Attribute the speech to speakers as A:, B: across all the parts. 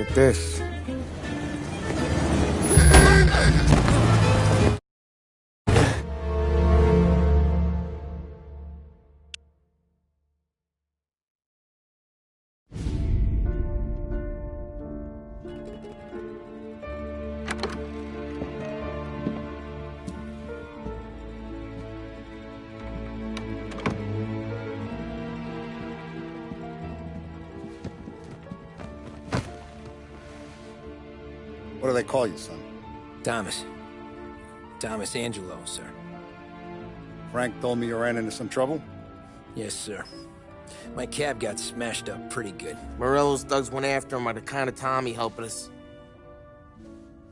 A: at this. What do they call you, son?
B: Thomas. Thomas Angelo, sir.
A: Frank told me you ran into some trouble?
B: Yes, sir. My cab got smashed up pretty good.
C: Morello's thugs went after him by the kind of Tommy helping us.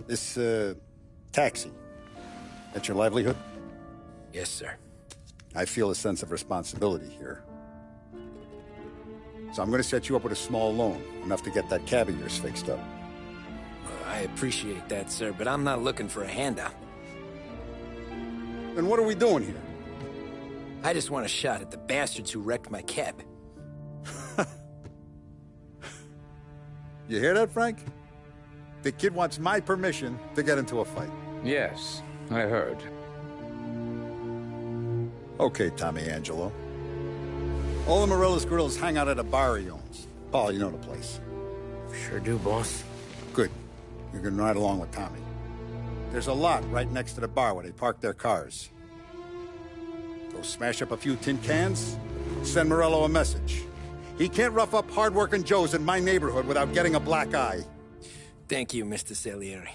A: This, taxi. That's your livelihood?
B: Yes, sir.
A: I feel a sense of responsibility here. So I'm gonna set you up with a small loan, enough to get that cab of yours fixed up.
B: I appreciate that, sir, but I'm not looking for a handout.
A: Then what are we doing here?
B: I just want a shot at the bastards who wrecked my cab.
A: You hear that, Frank? The kid wants my permission to get into a fight.
D: Yes, I heard.
A: Okay, Tommy Angelo. All the Morello's girls hang out at a bar he owns. Paul, you know the place.
C: Sure do, boss.
A: Good. You can ride along with Tommy. There's a lot right next to the bar where they park their cars. Go smash up a few tin cans, send Morello a message. He can't rough up hard-working Joes in my neighborhood without getting a black eye.
B: Thank you, Mr. Salieri.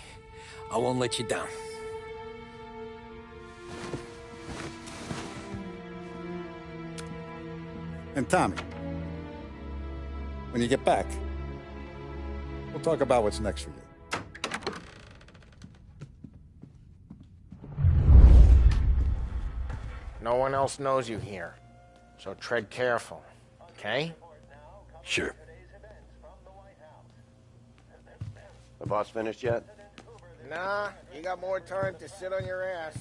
B: I won't let you down.
A: And Tommy, when you get back, we'll talk about what's next for you.
C: No one else knows you here, so tread careful, okay?
B: Sure.
E: The boss finished yet?
C: Nah, you got more time to sit on your ass.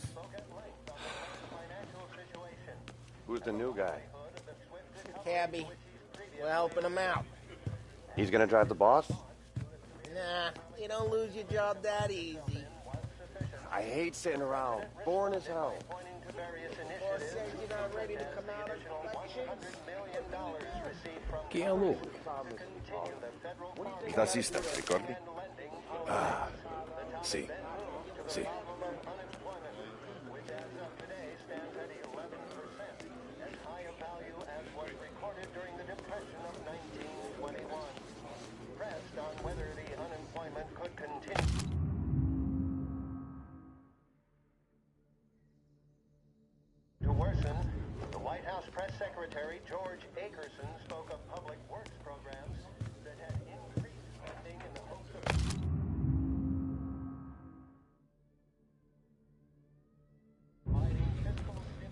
E: Who's the new guy?
C: Cabbie, we're helping him out.
E: He's gonna drive the boss?
C: Nah, you don't lose your job that easy.
E: I hate sitting around. Boring as hell.
C: Boss says you're not ready to come out of collections.
D: Che a lui?
E: Il tassista, ricordi?
D: Ah, sì, sì.
F: To worsen, the White House Press Secretary George Akerson spoke of public works programs that had increased funding in the hopes of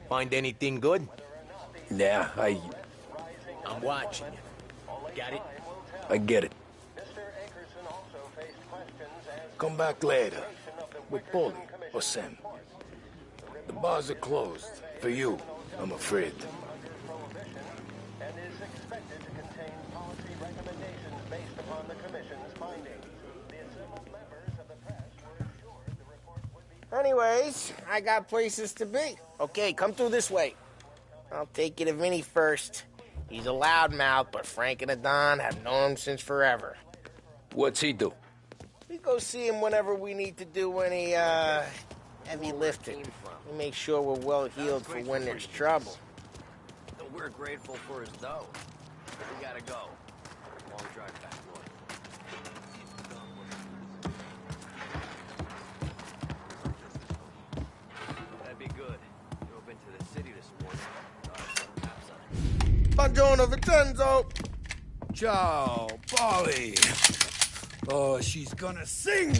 C: Find anything good?
B: Yeah,
C: I'm watching you. Got it?
B: I get it.
F: Mr. Akerson also faced questions as
D: Come back later. With Paulie or Sam. The bars are closed. For you, I'm afraid.
F: prohibition and is expected to contain policy recommendations based upon the Commission's findings. The assembled members of the press were assured the report would be...
C: Anyways, I got places to be. Okay, come through this way. I'll take you to Vinny first. He's a loudmouth, but Frank and the Don have known him since forever.
D: What's he do?
C: We go see him whenever we need to do any, heavy lifting. We make sure we're well heeled for when there's trouble.
G: We're grateful for his dough. We gotta go. Long drive back, Lloyd. That'd be good. Drove into the city this morning.
C: Buongiorno, Vincenzo!
H: Ciao, Polly. Oh, she's gonna sing.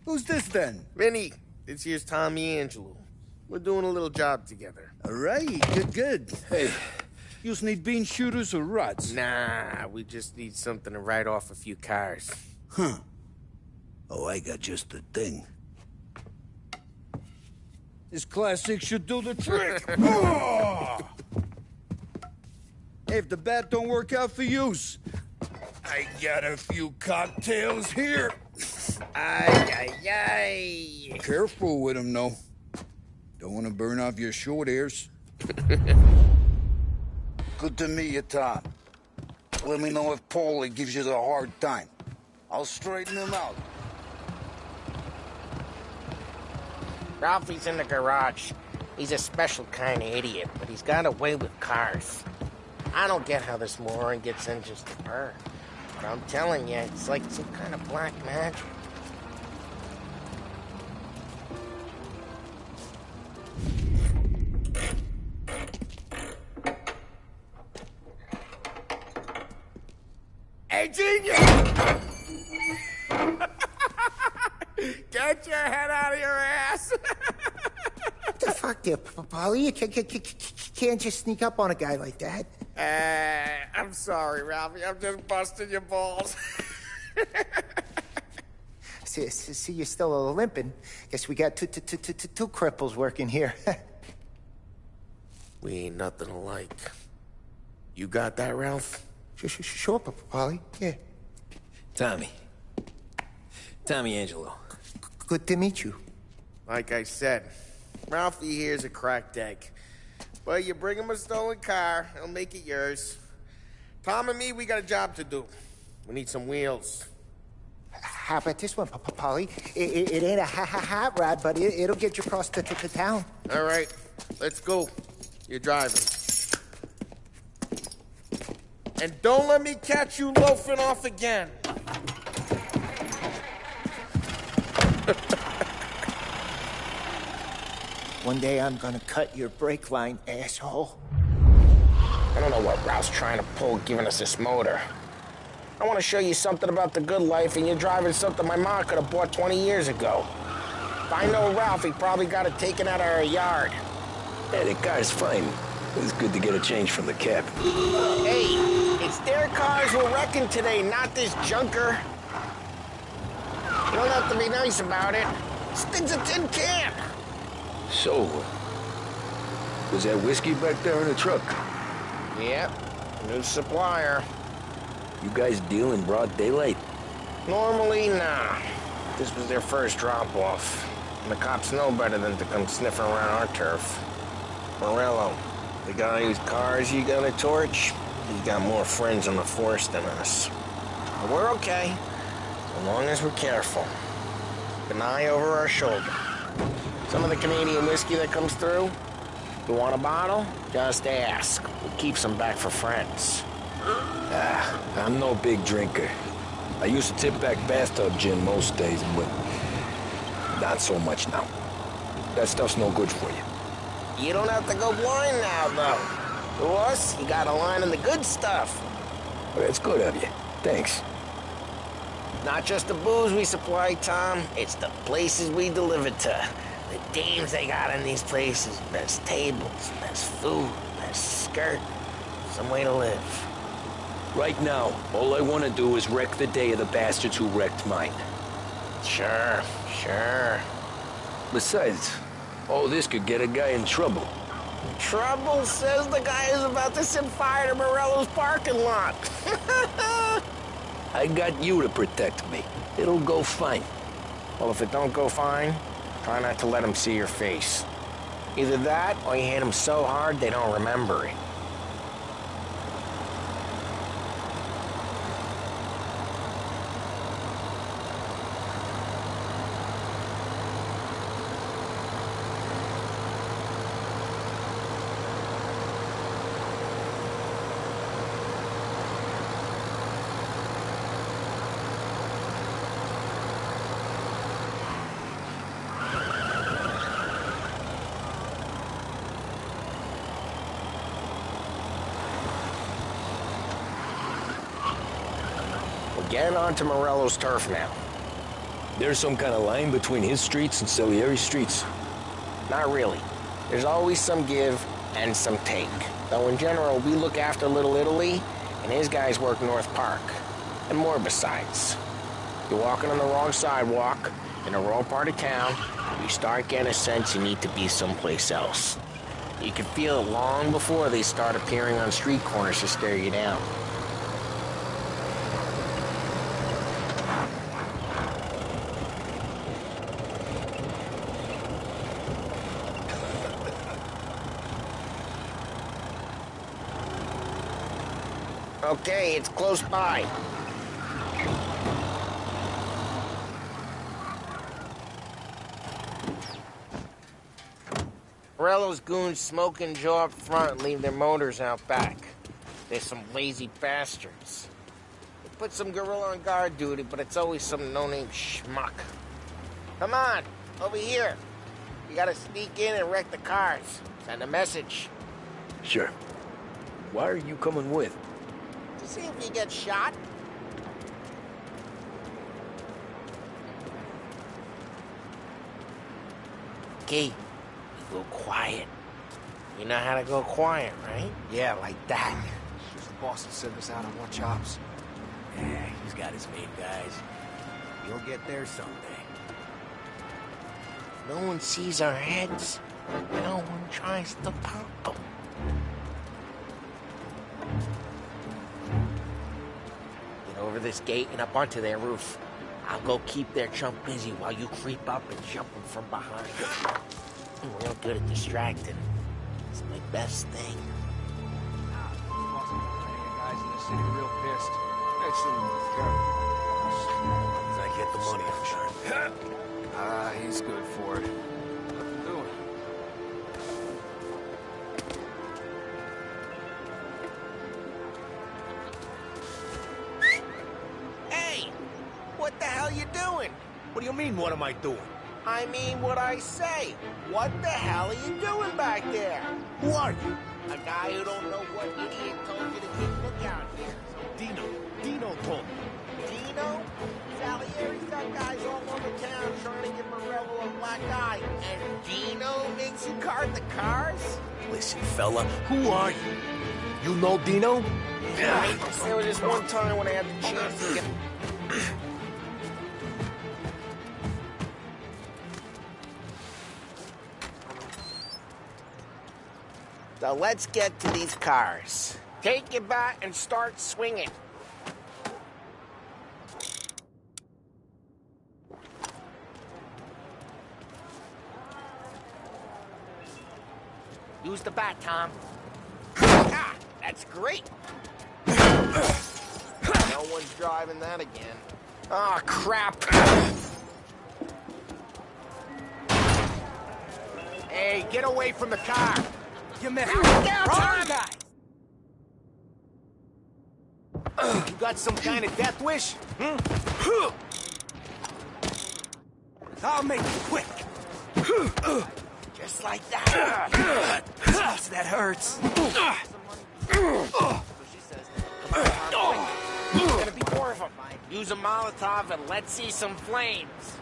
H: Who's this then?
C: Vinny, this here's Tommy Angelo. We're doing a little job together.
H: All right, good. Hey, you need bean shooters or rods?
C: Nah, we just need something to write off a few cars.
H: Huh. Oh, I got just the thing. This classic should do the trick. Oh! Hey, if the bat don't work out for use, I got a few cocktails here.
C: Ay, ay, ay.
H: Careful with them, though. Don't want to burn off your short hairs. Good to meet you, Tom. Let me know if Paulie gives you the hard time. I'll straighten him out.
C: Ralphie's in the garage. He's a special kind of idiot, but he's got a way with cars. I don't get how this moron gets in just for her. But I'm telling you, it's like some kind of black magic. Hey, genius! Get your head out of your ass!
I: What the fuck there, Paulie? You can't just sneak up on a guy like that.
C: I'm sorry, Ralphie. I'm just busting your balls.
I: See, you're still limping. Guess we got two cripples working here.
C: We ain't nothing alike. You got that, Ralph?
I: Sure, Paulie. Yeah.
B: Tommy Angelo.
I: Good to meet you.
C: Like I said, Ralphie here's a cracked egg. But you bring him a stolen car, he'll make it yours. Tom and me, we got a job to do. We need some wheels.
I: How about this one, Paulie? It ain't a hot rod, but it'll get you across to town.
C: All right, let's go. You're driving. And don't let me catch you loafing off again.
I: One day I'm gonna cut your brake line, asshole.
C: I don't know what Ralph's trying to pull giving us this motor. I want to show you something about the good life, and you're driving something my mom could have bought 20 years ago. If I know Ralph, he probably got it taken out of our yard.
B: Hey, the car's fine. It's good to get a change from the cab.
C: Hey, it's their cars we're wrecking today, not this junker. You don't have to be nice about it. This thing's a tin can.
B: So, was that whiskey back there in the truck?
C: Yep, new supplier.
B: You guys deal in broad daylight?
C: Normally, nah. This was their first drop-off. And the cops know better than to come sniffing around our turf. Morello, the guy whose cars you got a torch, he's got more friends on the force than us. But we're okay, as long as we're careful. Keep an eye over our shoulder. Some of the Canadian whiskey that comes through, you want a bottle? Just ask. We keep some back for friends.
B: I'm no big drinker. I used to tip back bathtub gin most days, but not so much now. That stuff's no good for you.
C: You don't have to go blind now, though. To us, you got a line on the good stuff.
B: Well, that's good of you. Thanks.
C: Not just the booze we supply, Tom. It's the places we deliver to. The dames they got in these places. Best tables, best food, best skirt. Some way to live.
B: Right now, all I want to do is wreck the day of the bastards who wrecked mine.
C: Sure.
B: Besides, all this could get a guy in trouble.
C: Trouble, says the guy who's about to set fire to Morello's parking lot.
B: I got you to protect me. It'll go fine.
C: Well, if it don't go fine, try not to let them see your face. Either that, or you hit them so hard they don't remember it. Getting onto Morello's turf now.
B: There's some kind of line between his streets and Salieri's streets.
C: Not really. There's always some give and some take. Though in general, we look after Little Italy, and his guys work North Park. And more besides. You're walking on the wrong sidewalk, in the wrong part of town, you start getting a sense you need to be someplace else. You can feel it long before they start appearing on street corners to stare you down. Okay, it's close by. Morello's goons smoke and Joe up front and leave their motors out back. They're some lazy bastards. They put some gorilla on guard duty, but it's always some no-name schmuck. Come on, over here. You gotta sneak in and wreck the cars. Send a message.
B: Sure. Why are you coming with?
C: To see if you get shot. Okay, you go quiet. You know how to go quiet, right? Yeah, like that.
E: Just the boss will send us out on one chops.
G: Yeah, he's got his main guys. You'll get there someday.
C: No one sees our heads. No one tries to pop them. Get over this gate and up onto their roof. I'll go keep their chump busy while you creep up and jump him from behind. I'm real good at distracting. It's my best thing.
E: Guys in the city real pissed. Actually,
G: As I get the money on time.
E: he's good for it. Nothing doing.
C: Hey! What the hell you doing?
G: What do you mean, what am I doing?
C: I mean what I say. What the hell are you doing back there?
G: Who are you?
C: A guy who don't know what idiot told you to keep lookout here.
G: Dino told me.
C: Dino? Salieri's got guys all over town trying to give Morello a black eye. And Dino makes you guard the cars?
G: Listen, fella, who are you? You know Dino?
C: Yeah. There was this one time when I had the chance to get... So let's get to these cars. Take your bat and start swinging. Use the bat, Tom. Ah, that's great. No one's driving that again. Oh, crap. Hey, get away from the car. You missed it. Wrong guy. You got some kind of death wish? I'll make it quick. Just like that. Jeez, that hurts. There's gonna be more of them. Use a Molotov and let's see some flames.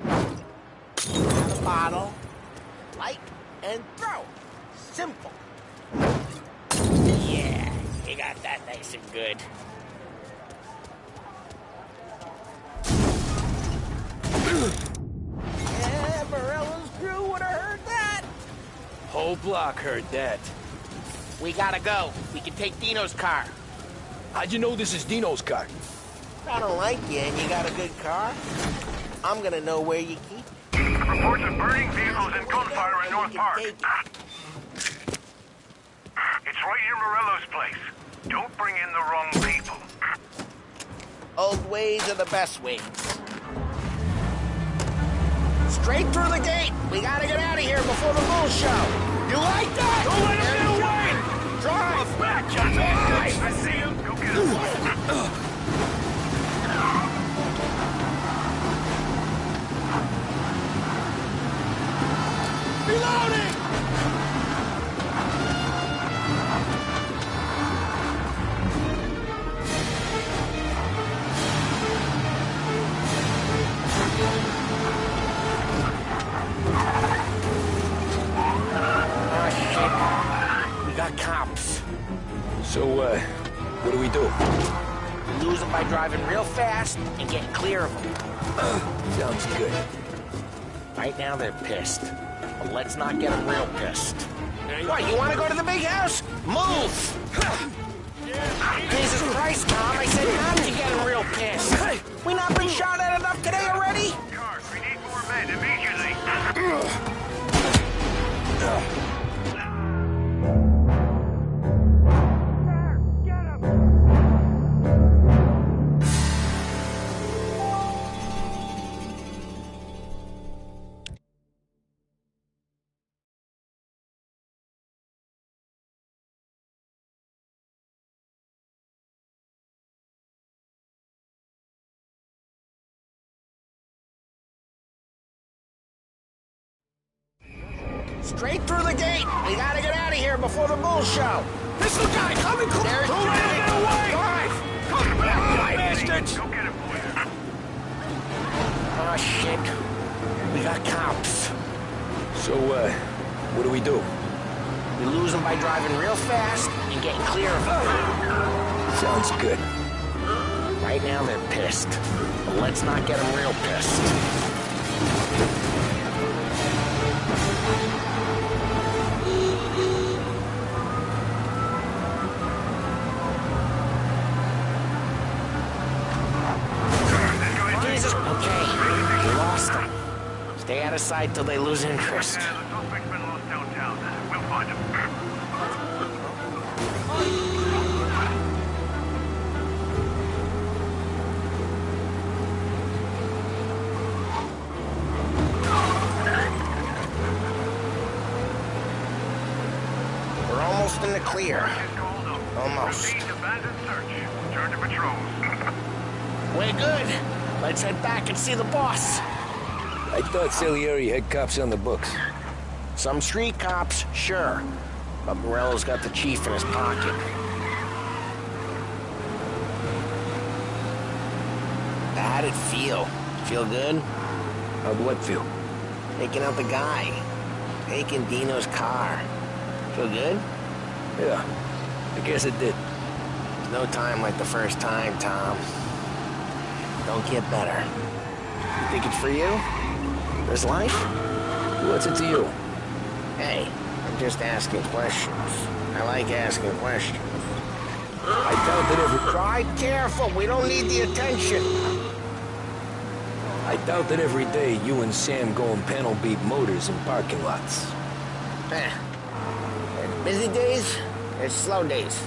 C: Out a bottle, light, and throw. Simple. Yeah, you got that nice and good. Yeah, Morello's crew would have heard that.
B: Whole block heard that.
C: We gotta go. We can take Dino's car.
B: How'd you know this is Dino's car?
C: If I don't like you and you got a good car, I'm gonna know where you keep it.
F: Reports of burning vehicles and gunfire in North Park. It's right near Morello's place. Don't bring in the wrong people.
C: Old ways are the best ways. Straight through the gate. We gotta get out of here before the bull show. You like that?
F: Don't let him get away!
C: Drive!
F: Back, John! I see him! Go get him!
C: Reloading! We got cops.
B: So, what do we do?
C: We lose them by driving real fast and getting clear of them.
B: Sounds good.
C: Right now they're pissed. But let's not get them real pissed. What, you want to go to the big house? Move! Jesus Christ, Tom, I said not to get them real pissed. We not been shot at enough today already?
F: Cars, we need more
C: Straight through the gate. We gotta get out of here before the bull show.
B: This is the guy coming close!
C: There's
B: Don't
C: Johnny.
B: get away!
C: Drive.
B: Come back, you bastards!
F: Go get it, boys.
C: Oh, shit. We got cops.
B: So, what do we do?
C: We lose them by driving real fast and getting clear of them.
B: Sounds good.
C: Right now, they're pissed. But let's not get them real pissed. Jesus, okay. We lost them. Stay out of sight till they lose interest.
F: The suspect's been lost downtown. We'll find him.
C: We're almost in the clear. Almost.
F: Repeat, abandoned search. Turn to patrols.
C: We're good. Let's head back and see the boss.
B: I thought Salieri had cops on the books.
C: Some street cops, sure. But Morello's got the chief in his pocket. How'd it feel? Feel good?
B: How'd what feel?
C: Taking out the guy. Taking Dino's car. Feel good?
B: Yeah, I guess it did.
C: There's no time like the first time, Tom. Don't get better. You think it's for you? This life?
B: What's it to you?
C: Hey, I'm just asking questions. I like asking questions.
B: I doubt that every...
C: Drive careful, we don't need the attention.
B: I doubt that every day you and Sam go and panel beat motors in parking lots.
C: There's busy days, there's slow days.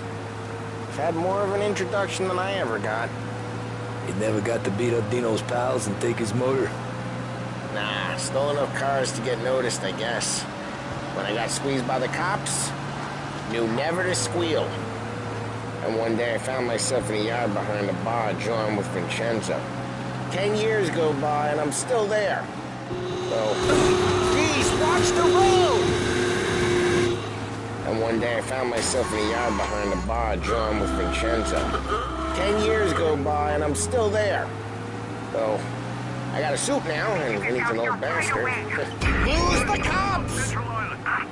C: I've had more of an introduction than I ever got.
B: You never got to beat up Dino's pals and take his motor?
C: Nah, stole enough cars to get noticed, I guess. When I got squeezed by the cops, knew never to squeal. And one day I found myself in a yard behind a bar drawing with Vincenzo. 10 years go by and I'm still there. So, geez, watch the road! And one day I found myself in a yard behind a bar drawing with Vincenzo. 10 years go by and I'm still there. So, I got a suit now, and Vinny's an old bastard. Lose the cops!
F: Central Island.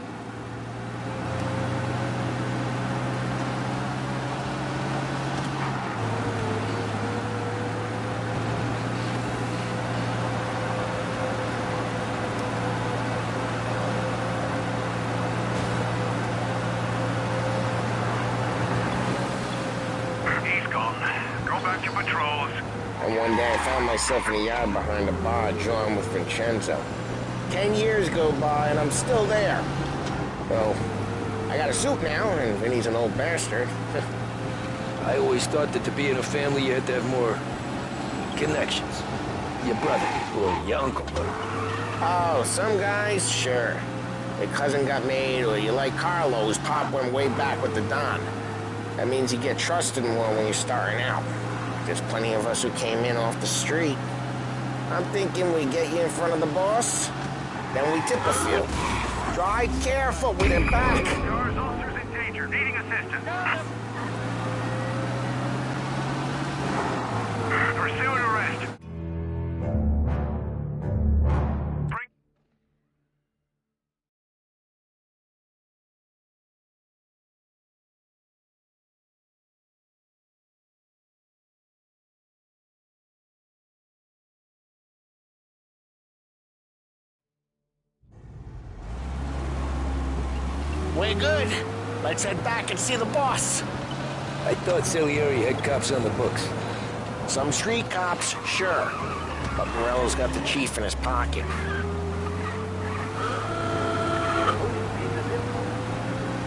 F: He's gone. Go back to patrols.
C: And one day I found myself in a yard behind a bar drawing with Vincenzo. 10 years go by and I'm still there. So, I got a suit now, and Vinny's an old bastard.
B: I always thought that to be in a family you had to have more connections. Your brother, or your uncle, or...
C: Oh, some guys, sure. Your cousin got made, or you like Carlos, pop went way back with the Don. That means you get trusted more when you're starting out. There's plenty of us who came in off the street. I'm thinking we get you in front of the boss, then we tip a few. Drive careful with it back.
F: Yours officers in danger, needing assistance. Pursue and arrest. Bring
C: We're good. Let's head back and see the boss.
B: I thought Salieri had cops on the books.
C: Some street cops, sure. But Morello's got the chief in his pocket.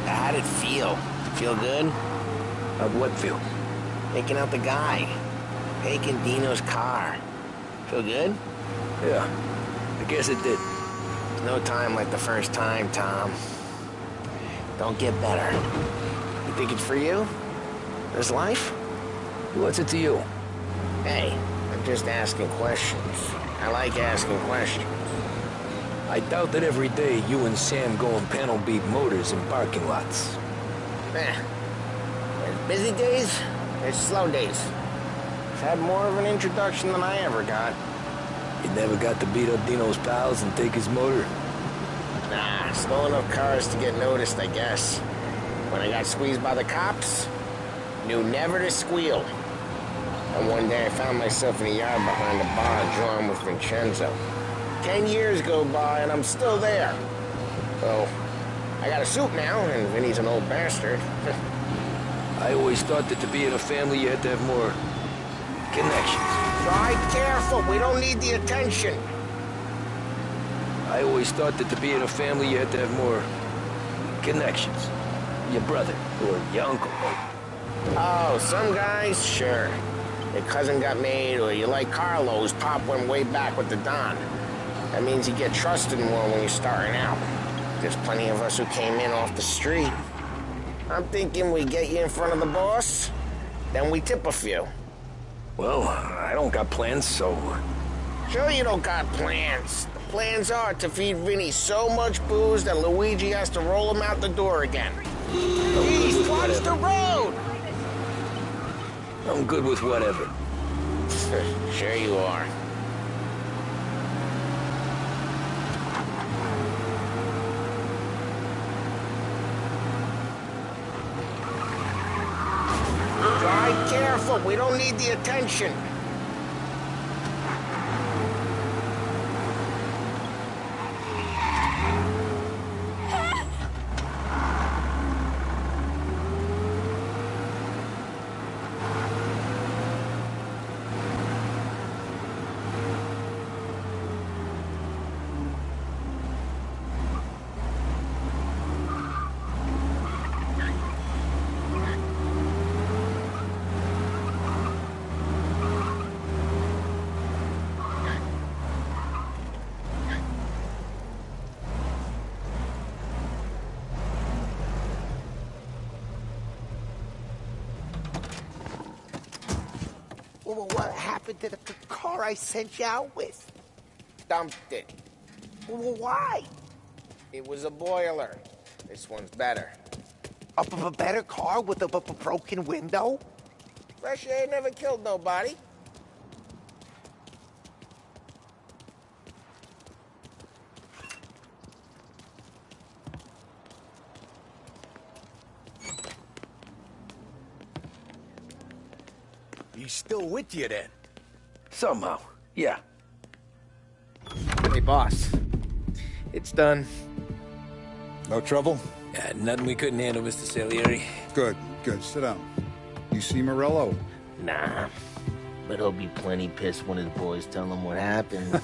C: How'd it feel? Feel good?
B: How'd what feel?
C: Taking out the guy. Taking Dino's car. Feel good?
B: Yeah, I guess it did.
C: There's no time like the first time, Tom. Don't get better. You think it's for you? This life?
B: What's it to you?
C: Hey, I'm just asking questions. I like asking questions.
B: I doubt that every day you and Sam go and panel beat motors in parking lots.
C: There's busy days, there's slow days. I've had more of an introduction than I ever got.
B: You never got to beat up Dino's pals and take his motor?
C: Nah, stole enough cars to get noticed, I guess. When I got squeezed by the cops, knew never to squeal. And one day I found myself in a yard behind a bar drawing with Vincenzo. 10 years go by and I'm still there. So, I got a suit now, and Vinny's an old bastard.
B: I always thought that to be in a family you had to have more connections.
C: Try careful, we don't need the attention.
B: I always thought that to be in a family you had to have more connections. Your brother or your uncle.
C: Oh, some guys, sure. Your cousin got made, or you like Carlos, Pop went way back with the Don. That means you get trusted more when you're starting out. There's plenty of us who came in off the street. I'm thinking we get you in front of the boss, then we tip a few.
B: Well, I don't got plans, so...
C: Sure you don't got plans. The plans are to feed Vinny so much booze that Luigi has to roll him out the door again. Jeez, watch the road!
B: I'm good with whatever.
C: Sure you are. Drive careful, we don't need the attention.
I: Well, what happened to the car I sent you out with?
C: Dumped it.
I: Well, why?
C: It was a boiler. This one's better.
I: A better car with a broken window?
C: Fresh air never killed nobody.
D: He's still with you then?
B: Somehow, yeah.
C: Hey, boss. It's done.
A: No trouble?
B: Yeah, nothing we couldn't handle, Mr. Salieri.
A: Good, good. Sit down. You see Morello?
C: Nah. But he'll be plenty pissed when his boys tell him what happened.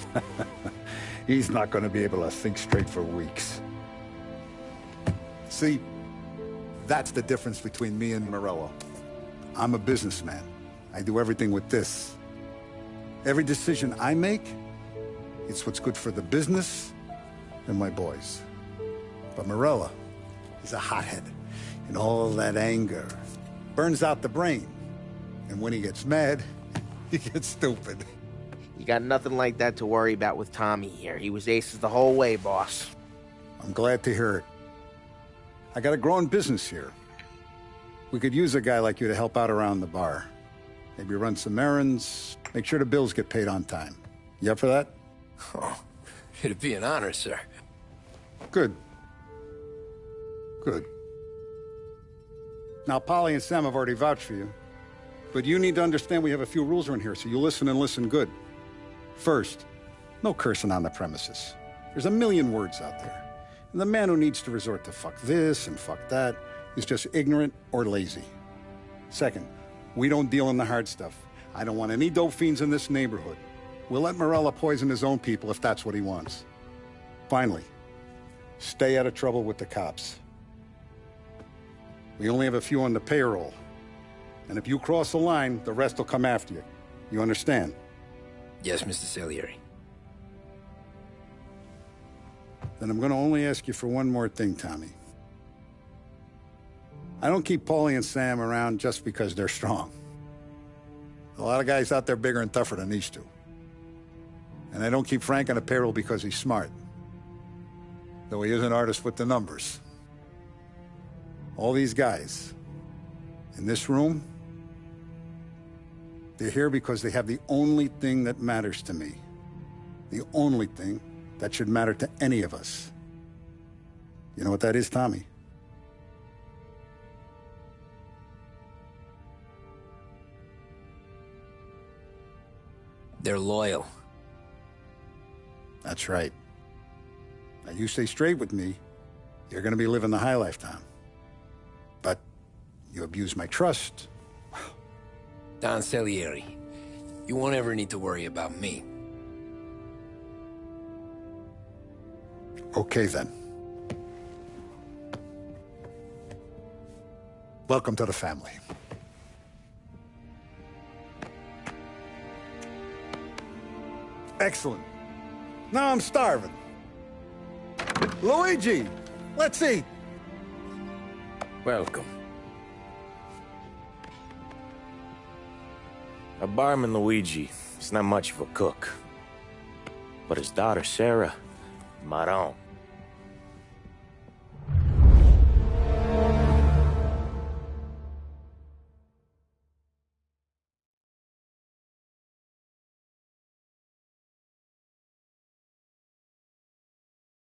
A: He's not going to be able to think straight for weeks. See, that's the difference between me and Morello. I'm a businessman. I do everything with this. Every decision I make, it's what's good for the business and my boys. But Morello, he's a hothead. And all that anger burns out the brain. And when he gets mad, he gets stupid.
C: You got nothing like that to worry about with Tommy here. He was aces the whole way, boss.
A: I'm glad to hear it. I got a growing business here. We could use a guy like you to help out around the bar. Maybe run some errands, make sure the bills get paid on time. You up for that?
B: Oh, it'd be an honor, sir.
A: Good. Good. Now, Polly and Sam have already vouched for you. But you need to understand we have a few rules around here, so you listen and listen good. First, no cursing on the premises. There's a million words out there. And the man who needs to resort to fuck this and fuck that is just ignorant or lazy. Second, we don't deal in the hard stuff. I don't want any dope fiends in this neighborhood. We'll let Morella poison his own people if that's what he wants. Finally, stay out of trouble with the cops. We only have a few on the payroll. And if you cross the line, the rest will come after you. You understand?
B: Yes, Mr. Salieri.
A: Then I'm going to only ask you for one more thing, Tommy. I don't keep Paulie and Sam around just because they're strong. A lot of guys out there bigger and tougher than these two. And I don't keep Frank on the payroll because he's smart. though he is an artist with the numbers. All these guys in this room, they're here because they have the only thing that matters to me. The only thing that should matter to any of us. You know what that is, Tommy?
B: They're loyal.
A: That's right. Now, you stay straight with me, you're gonna be living the high life, Tom. But you abuse my trust.
B: Don Salieri, you won't ever need to worry about me.
A: Okay, then. Welcome to the family. Excellent. Now I'm starving. Luigi, let's eat.
C: Welcome. Our barman Luigi is not much of a cook. But his daughter Sarah, Maron,